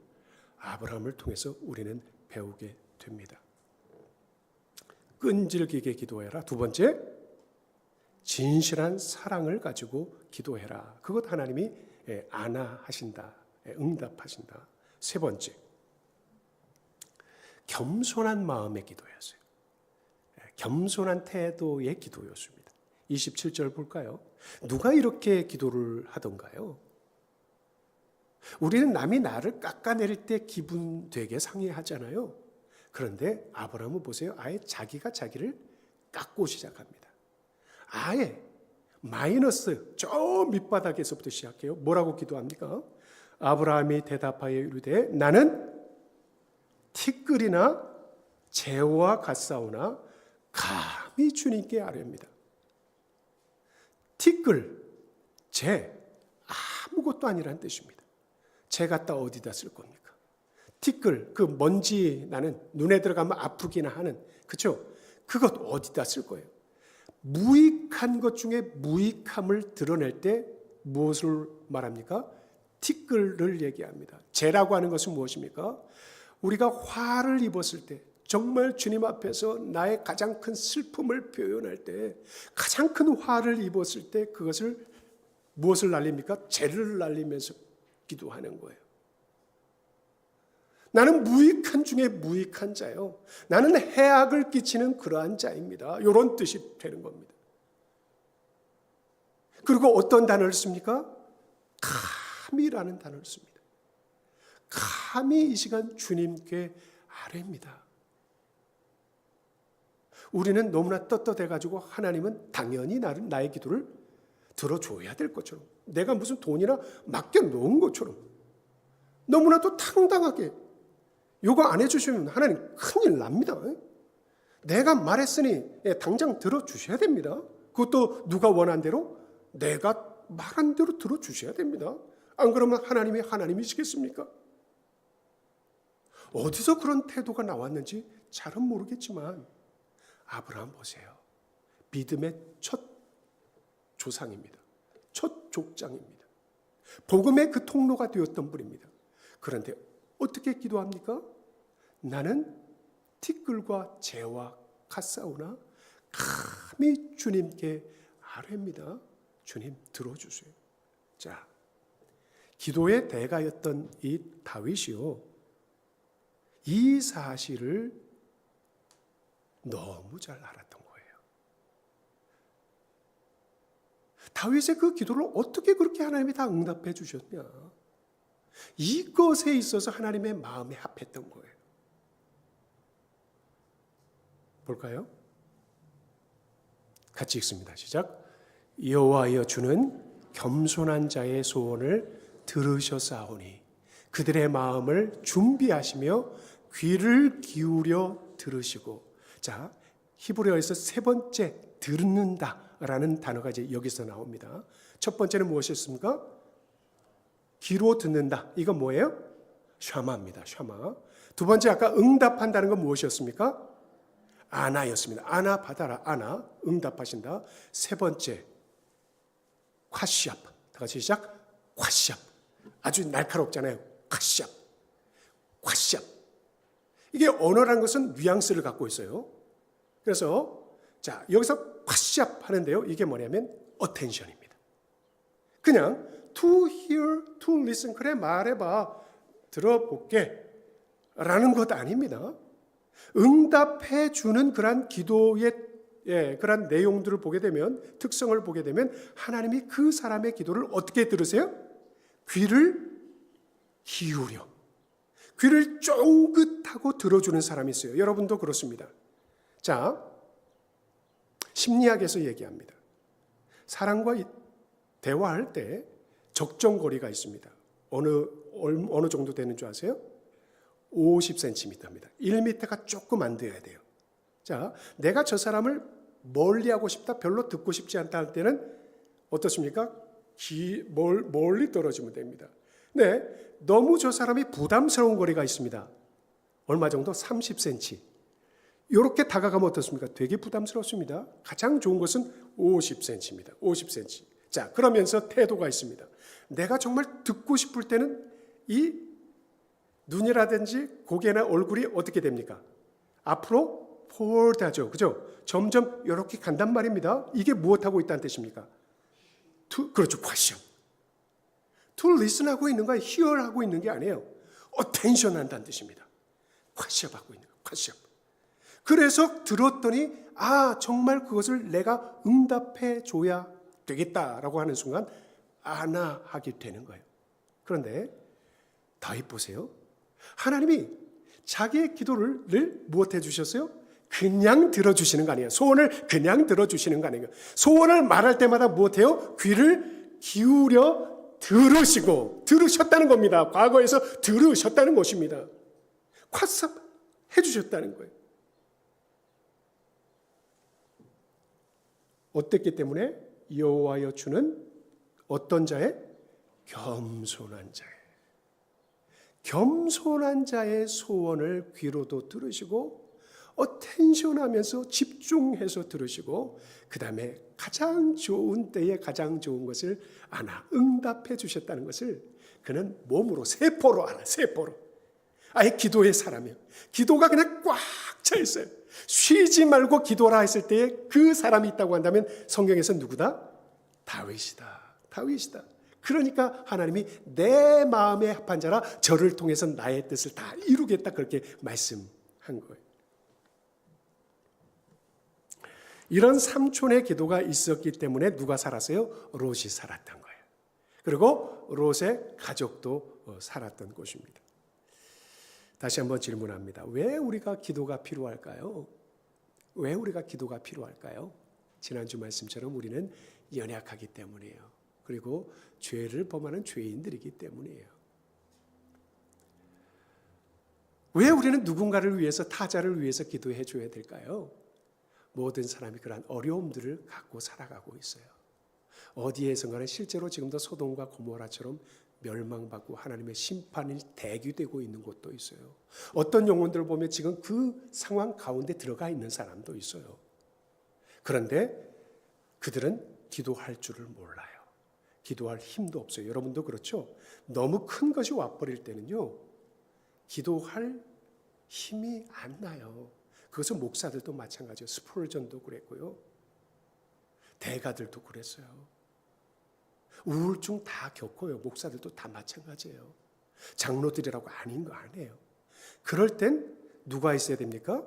아브라함을 통해서 우리는 배우게 됩니다. 끈질기게 기도해라. 두 번째, 진실한 사랑을 가지고 기도해라. 그것 하나님이 안아하신다, 응답하신다. 세 번째, 겸손한 마음의 기도였어요. 겸손한 태도의 기도였습니다. 27절 볼까요? 누가 이렇게 기도를 하던가요? 우리는 남이 나를 깎아내릴 때 기분 되게 상해하잖아요. 그런데 아브라함은 보세요. 아예 자기가 자기를 깎고 시작합니다. 아예 마이너스 저 밑바닥에서부터 시작해요. 뭐라고 기도합니까? 아브라함이 대답하여 이르되 나는 티끌이나 재와 같사오나 감히 주님께 아뢰옵니다. 티끌, 재, 아무것도 아니라는 뜻입니다. 재 갖다 어디다 쓸 겁니까? 티끌, 그 먼지 나는 눈에 들어가면 아프기나 하는, 그렇죠? 그것 어디다 쓸 거예요? 무익한 것 중에 무익함을 드러낼 때 무엇을 말합니까? 티끌을 얘기합니다. 재라고 하는 것은 무엇입니까? 우리가 화를 입었을 때, 정말 주님 앞에서 나의 가장 큰 슬픔을 표현할 때, 가장 큰 화를 입었을 때 그것을 무엇을 날립니까? 재를 날리면서 기도하는 거예요. 나는 무익한 중에 무익한 자요. 나는 해악을 끼치는 그러한 자입니다. 이런 뜻이 되는 겁니다. 그리고 어떤 단어를 씁니까? 감히라는 단어를 씁니다. 감히 이 시간 주님께 아뢰입니다. 우리는 너무나 떳떳해가지고 하나님은 당연히 나의 기도를 들어줘야 될 것처럼, 내가 무슨 돈이나 맡겨놓은 것처럼 너무나도 당당하게 요거 안 해주시면 하나님 큰일 납니다. 내가 말했으니 당장 들어주셔야 됩니다. 그것도 누가 원한 대로, 내가 말한 대로 들어주셔야 됩니다. 안 그러면 하나님이 하나님이시겠습니까? 어디서 그런 태도가 나왔는지 잘은 모르겠지만 아브라함 보세요. 믿음의 첫 조상입니다. 첫 족장입니다. 복음의 그 통로가 되었던 분입니다. 그런데 어떻게 기도합니까? 나는 티끌과 재와 같사오나 감히 주님께 아뢰입니다. 주님 들어주세요. 자, 기도의 대가였던 이 다윗이요, 이 사실을 너무 잘 알았던 거예요. 다윗의 그 기도를 어떻게 그렇게 하나님이 다 응답해 주셨냐? 이것에 있어서 하나님의 마음에 합했던 거예요. 볼까요? 같이 읽습니다. 시작. 여호와여 주는 겸손한 자의 소원을 들으셨사오니 그들의 마음을 준비하시며 귀를 기울여 들으시고. 자, 히브리어에서 세 번째 듣는다라는 단어가 이제 여기서 나옵니다. 첫 번째는 무엇이었습니까? 귀로 듣는다. 이건 뭐예요? 샤마입니다. 샤마. 두 번째 아까 응답한다는 건 무엇이었습니까? 아나였습니다. 아나 받아라. 아나 응답하신다. 세 번째 콰시압. 다 같이 시작. 콰시압. 아주 날카롭잖아요. 콰시압. 콰시압. 이게 언어라는 것은 뉘앙스를 갖고 있어요. 그래서 자, 여기서 콰시압 하는데요. 이게 뭐냐면 attention입니다. 그냥 to hear, to listen. 그래 말해봐. 들어볼게. 라는 것 아닙니다. 응답해 주는 그러한 기도의 그러한 내용들을 보게 되면, 특성을 보게 되면 하나님이 그 사람의 기도를 어떻게 들으세요? 귀를 기울여, 귀를 쫑긋하고 들어주는 사람이 있어요. 여러분도 그렇습니다. 자, 심리학에서 얘기합니다. 사람과 대화할 때 적정거리가 있습니다. 어느 정도 되는 줄 아세요? 50cm입니다. 1m가 조금 안 돼야 돼요. 자, 내가 저 사람을 멀리하고 싶다, 별로 듣고 싶지 않다 할 때는 어떻습니까? 멀리 떨어지면 됩니다. 네, 너무 저 사람이 부담스러운 거리가 있습니다. 얼마 정도? 30cm. 이렇게 다가가면 어떻습니까? 되게 부담스럽습니다. 가장 좋은 것은 50cm입니다. 50cm. 자, 그러면서 태도가 있습니다. 내가 정말 듣고 싶을 때는 이 눈이라든지 고개나 얼굴이 어떻게 됩니까? 앞으로 포워드하죠. 그죠? 점점 이렇게 간단 말입니다. 이게 무엇하고 있다는 뜻입니까? 그렇죠. 퀘션. To listen 하고 있는 거야. hear 하고 있는 게 아니에요. attention 한다는 뜻입니다. 퀘션 하고 있는 거예요. 퀘션. 그래서 들었더니 정말 그것을 내가 응답해 줘야 되겠다라고 하는 순간 하게 되는 거예요. 그런데 다윗 보세요. 하나님이 자기의 기도를 무엇해 주셨어요? 그냥 들어주시는 거 아니에요. 소원을 그냥 들어주시는 거 아니에요. 소원을 말할 때마다 무엇해요? 귀를 기울여 들으셨다는 겁니다. 과거에서 들으셨다는 것입니다. 콱삽 해주셨다는 거예요. 어땠기 때문에? 여호와여 주는 어떤 자의? 겸손한 자의. 겸손한 자의 소원을 귀로도 들으시고 어텐션하면서 집중해서 들으시고, 그 다음에 가장 좋은 때에 가장 좋은 것을 응답해 주셨다는 것을 그는 몸으로 세포로 알아. 세포로. 아예 기도의 사람이에요. 기도가 그냥 꽉 차 있어요. 쉬지 말고 기도라 했을 때에 그 사람이 있다고 한다면 성경에서 누구다? 다윗이다. 다윗이다. 그러니까 하나님이 내 마음에 합한 자라 저를 통해서 나의 뜻을 다 이루겠다, 그렇게 말씀한 거예요. 이런 삼촌의 기도가 있었기 때문에 누가 살았어요? 롯이 살았던 거예요. 그리고 롯의 가족도 살았던 곳입니다. 다시 한번 질문합니다. 왜 우리가 기도가 필요할까요? 왜 우리가 기도가 필요할까요? 지난주 말씀처럼 우리는 연약하기 때문이에요. 그리고 죄를 범하는 죄인들이기 때문이에요. 왜 우리는 누군가를 위해서, 타자를 위해서 기도해 줘야 될까요? 모든 사람이 그러한 어려움들을 갖고 살아가고 있어요. 어디에선가는 실제로 지금도 소돔과 고모라처럼 멸망받고 하나님의 심판이 대기되고 있는 곳도 있어요. 어떤 영혼들을 보면 지금 그 상황 가운데 들어가 있는 사람도 있어요. 그런데 그들은 기도할 줄을 몰라요. 기도할 힘도 없어요. 여러분도 그렇죠? 너무 큰 것이 와버릴 때는요, 기도할 힘이 안 나요. 그것은 목사들도 마찬가지예요. 스폴전도 그랬고요. 대가들도 그랬어요. 우울증 다 겪어요. 목사들도 다 마찬가지예요. 장로들이라고 아닌 거 아니에요. 그럴 땐 누가 있어야 됩니까?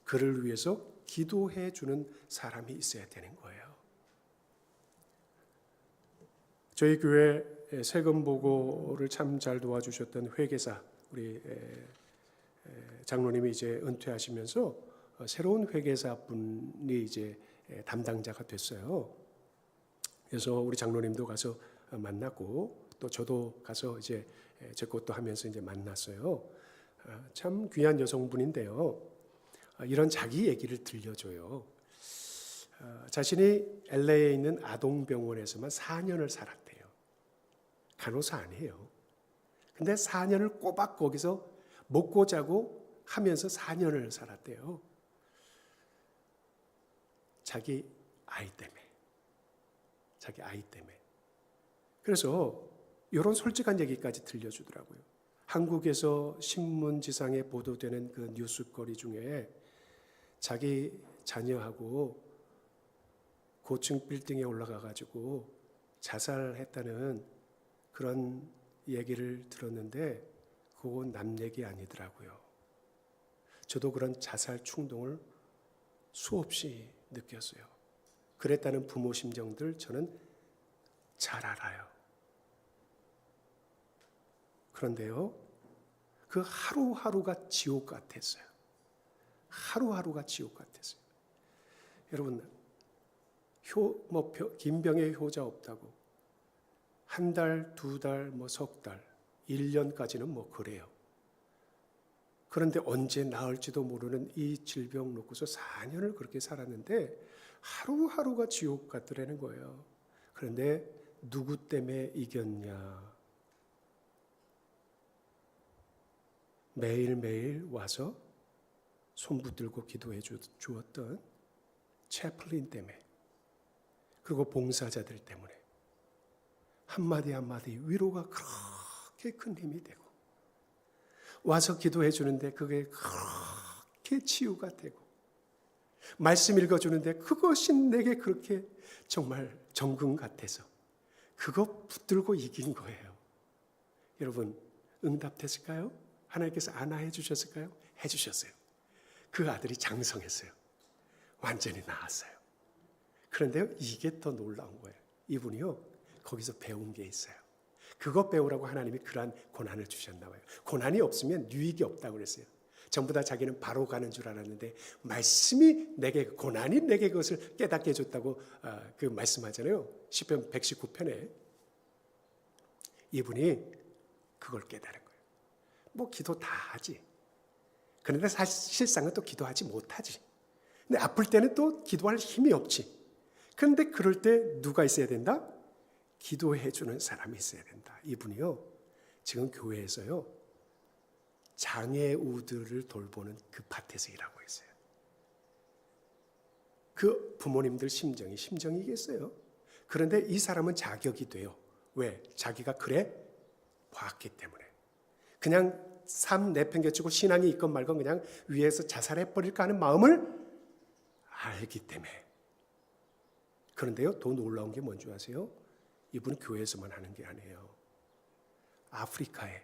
그를 위해서 기도해 주는 사람이 있어야 되는 거예요. 저희 교회 세금 보고를 참 잘 도와주셨던 회계사, 우리 장로님이 이제 은퇴하시면서 새로운 회계사 분이 이제 담당자가 됐어요. 그래서 우리 장로님도 가서 만났고 또 저도 가서 이제 제 것도 하면서 이제 만났어요. 참 귀한 여성분인데요. 이런 자기 얘기를 들려줘요. 자신이 LA에 있는 아동병원에서만 4년을 살았대요. 간호사 아니에요. 근데 4년을 꼬박 거기서 먹고 자고 하면서 4년을 살았대요. 자기 아이 때문에. 자기 아이 때문에. 그래서 이런 솔직한 얘기까지 들려주더라고요. 한국에서 신문지상에 보도되는 그 뉴스거리 중에 자기 자녀하고 고층 빌딩에 올라가 가지고 자살했다는 그런 얘기를 들었는데 그건 남 얘기 아니더라고요. 저도 그런 자살 충동을 수없이 느꼈어요. 그랬다는 부모 심정들 저는 잘 알아요. 그런데요, 그 하루하루가 지옥 같았어요. 하루하루가 지옥 같았어요. 여러분, 긴 병에 효자 없다고 한 달, 두 달, 석 달, 1년까지는 그래요. 그런데 언제 나을지도 모르는 이 질병 놓고서 4년을 그렇게 살았는데 하루하루가 지옥 같더라는 거예요. 그런데 누구 때문에 이겼냐? 매일매일 와서 손 붙들고 기도해 주었던 채플린 때문에, 그리고 봉사자들 때문에 한마디 한마디 위로가 그렇게 큰 힘이 되고, 와서 기도해 주는데 그게 그렇게 치유가 되고, 말씀 읽어주는데 그것이 내게 그렇게 정말 정금 같아서 그거 붙들고 이긴 거예요. 여러분, 응답됐을까요? 하나님께서 안아해 주셨을까요? 해주셨어요. 그 아들이 장성했어요. 완전히 나았어요. 그런데요, 이게 더 놀라운 거예요. 이분이요, 거기서 배운 게 있어요. 그거 배우라고 하나님이 그러한 고난을 주셨나 봐요. 고난이 없으면 유익이 없다고 그랬어요. 전부 다 자기는 바로 가는 줄 알았는데 말씀이 내게, 고난이 내게 그것을 깨닫게 해줬다고 그 말씀하잖아요. 시편 119편에. 이분이 그걸 깨달은 거예요. 기도 다 하지. 그런데 사실상은 또 기도하지 못하지. 근데 아플 때는 또 기도할 힘이 없지. 그런데 그럴 때 누가 있어야 된다? 기도해 주는 사람이 있어야 된다. 이분이요, 지금 교회에서요, 장애우들을 돌보는 그 밭에서 일하고 있어요. 그 부모님들 심정이겠어요. 그런데 이 사람은 자격이 돼요. 왜? 자기가 그래 봤기 때문에. 그냥 삶 내팽개치고 신앙이 있건 말건 그냥 위에서 자살해버릴까 하는 마음을 알기 때문에. 그런데요, 더 놀라운 게 뭔지 아세요? 이분은 교회에서만 하는 게 아니에요. 아프리카에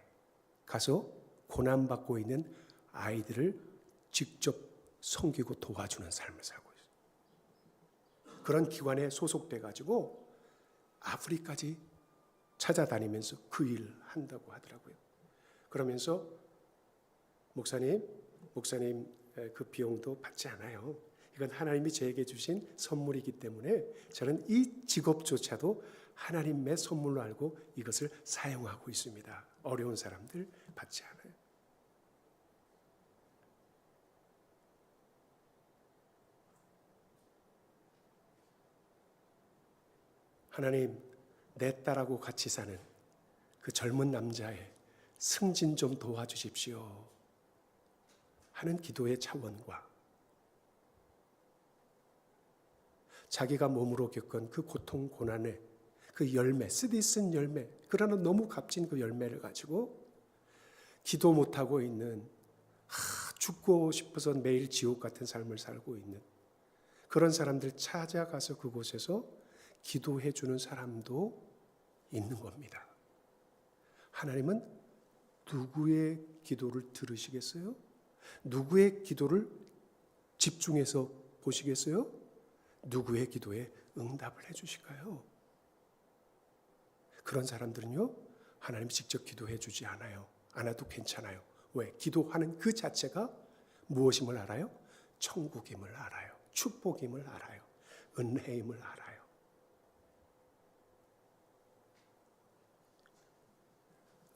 가서 고난받고 있는 아이들을 직접 섬기고 도와주는 삶을 살고 있어요. 그런 기관에 소속돼 가지고 아프리까지 찾아다니면서 그 일 한다고 하더라고요. 그러면서 목사님 그 비용도 받지 않아요. 이건 하나님이 저에게 주신 선물이기 때문에 저는 이 직업조차도 하나님의 선물로 알고 이것을 사용하고 있습니다. 어려운 사람들 받지 않아요. 하나님, 내 딸하고 같이 사는 그 젊은 남자의 승진 좀 도와주십시오 하는 기도의 차원과 자기가 몸으로 겪은 그 고통, 고난의 그 열매, 쓰디쓴 열매, 그러나 너무 값진 그 열매를 가지고 기도 못하고 있는, 죽고 싶어서 매일 지옥 같은 삶을 살고 있는 그런 사람들 찾아가서 그곳에서 기도해 주는 사람도 있는 겁니다. 하나님은 누구의 기도를 들으시겠어요? 누구의 기도를 집중해서 보시겠어요? 누구의 기도에 응답을 해주실까요? 그런 사람들은요, 하나님 직접 기도해 주지 않아요. 않아도 괜찮아요. 왜? 기도하는 그 자체가 무엇임을 알아요? 천국임을 알아요. 축복임을 알아요. 은혜임을 알아요.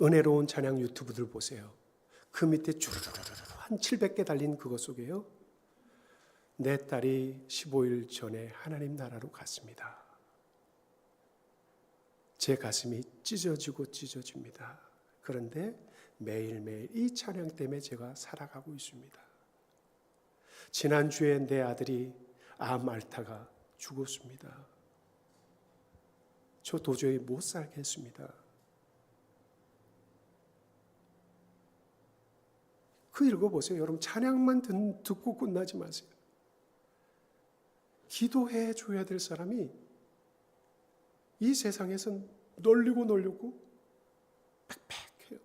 은혜로운 찬양 유튜브들 보세요. 그 밑에 주르르르 한 700개 달린 그것 속에요. 내 딸이 15일 전에 하나님 나라로 갔습니다. 제 가슴이 찢어지고 찢어집니다. 그런데 매일매일 이 찬양 때문에 제가 살아가고 있습니다. 지난주에 내 아들이 암 앓다가 죽었습니다. 저 도저히 못 살겠습니다. 그 읽어보세요. 여러분 찬양만 듣고 끝나지 마세요. 기도해 줘야 될 사람이 이 세상에선 널리고 빽빽해요.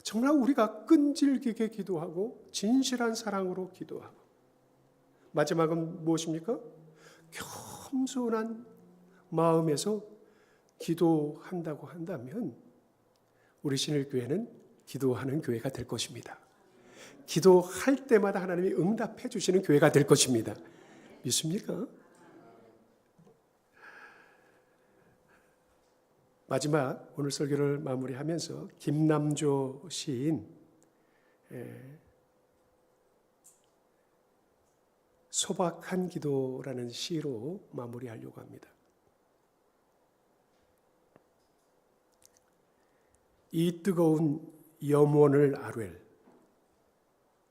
정말 우리가 끈질기게 기도하고 진실한 사랑으로 기도하고 마지막은 무엇입니까? 겸손한 마음에서 기도한다고 한다면 우리 신일교회는 기도하는 교회가 될 것입니다. 기도할 때마다 하나님이 응답해 주시는 교회가 될 것입니다. 믿습니까? 마지막 오늘 설교를 마무리하면서 김남조 시인 소박한 기도라는 시로 마무리하려고 합니다. 이 뜨거운 염원을 아뢰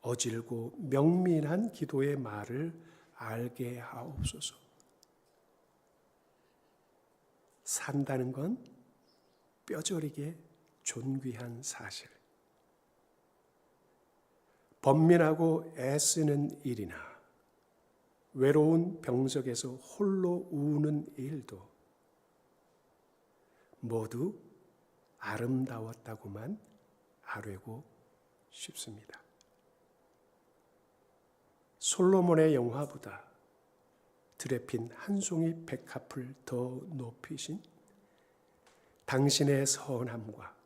어질고 명민한 기도의 말을 알게 하옵소서. 산다는 건 뼈저리게 존귀한 사실. 번민하고 애쓰는 일이나 외로운 병석에서 홀로 우는 일도 모두 아름다웠다고만 아뢰고 싶습니다. 솔로몬의 영화보다 들에 핀 한 송이 백합을 더 높이신 당신의 선함과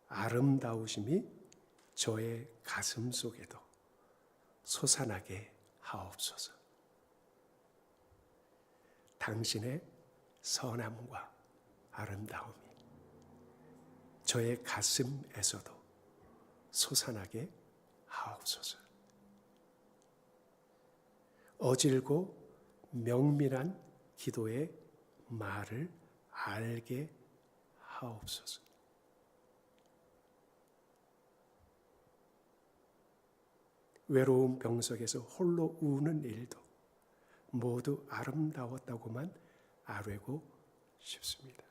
아름다우심이 저의 가슴 속에도 솟아나게 하옵소서. 당신의 선함과 아름다움이 저의 가슴에서도 솟아나게 하옵소서. 어질고 명밀한 기도의 말을 알게 하옵소서. 외로운 병석에서 홀로 우는 일도 모두 아름다웠다고만 아뢰고 싶습니다.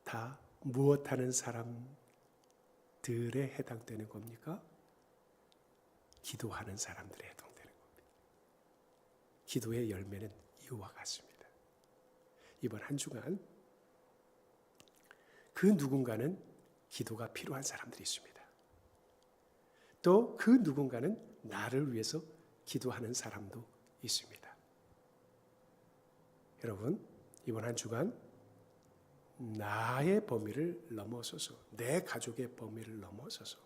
다 무엇하는 사람들에 해당되는 겁니까? 기도하는 사람들에 해당되는 겁니다. 기도의 열매는 이와 같습니다. 이번 한 주간 그 누군가는 기도가 필요한 사람들이 있습니다. 또 그 누군가는 나를 위해서 기도하는 사람도 있습니다. 여러분, 이번 한 주간 나의 범위를 넘어서서, 내 가족의 범위를 넘어서서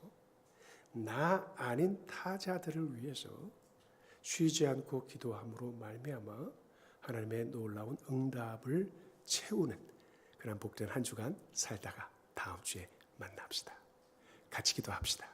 나 아닌 타자들을 위해서 쉬지 않고 기도함으로 말미암아 하나님의 놀라운 응답을 채우는 그런 복된 한 주간 살다가 다음 주에 만납시다. 같이 기도합시다.